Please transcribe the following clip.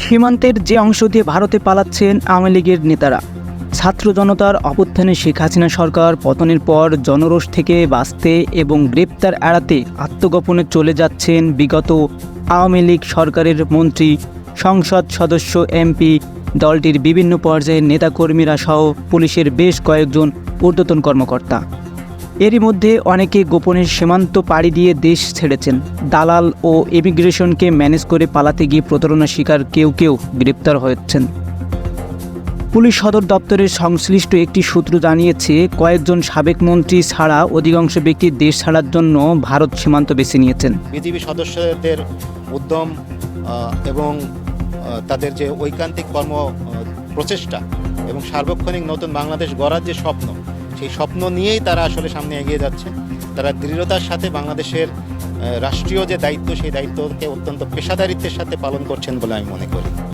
সীমান্তের যে অংশ দিয়ে ভারতে পালাচ্ছেন আওয়ামী লীগের নেতারা। ছাত্র জনতার অভ্যুত্থানে শেখ হাসিনা সরকার পতনের পর জনরোষ থেকে বাঁচতে এবং গ্রেপ্তার এড়াতে আত্মগোপনে চলে যাচ্ছেন বিগত আওয়ামী লীগ সরকারের মন্ত্রী, সংসদ সদস্য, এমপি, দলটির বিভিন্ন পর্যায়ের নেতাকর্মীরা সহ পুলিশের বেশ কয়েকজন ঊর্ধ্বতন কর্মকর্তা। এরই মধ্যে অনেকে গোপনে সীমান্ত পাড়ি দিয়ে দেশ ছেড়েছেন। দালাল ও ইমিগ্রেশনকে ম্যানেজ করে পালাতে গিয়ে প্রতারণার শিকার কেউ কেউ গ্রেপ্তার হয়েছেন। পুলিশ সদর দপ্তরের সংশ্লিষ্ট একটি সূত্র জানিয়েছে, কয়েকজন সাবেক মন্ত্রী ছাড়া অধিকাংশ ব্যক্তি দেশ ছাড়ার জন্য ভারত সীমান্ত বেছে নিয়েছেন। বিজিবি সদস্যদের উদ্যম এবং তাদের যে ঐকান্তিক প্রচেষ্টা এবং সার্বক্ষণিক নতুন বাংলাদেশ গড়ার যে স্বপ্ন, সেই স্বপ্ন নিয়েই তারা আসলে সামনে এগিয়ে যাচ্ছে। তারা দৃঢ়তার সাথে বাংলাদেশের রাষ্ট্রীয় যে দায়িত্ব, সেই দায়িত্বকে অত্যন্ত পেশাদারিত্বের সাথে পালন করছেন বলে আমি মনে করি।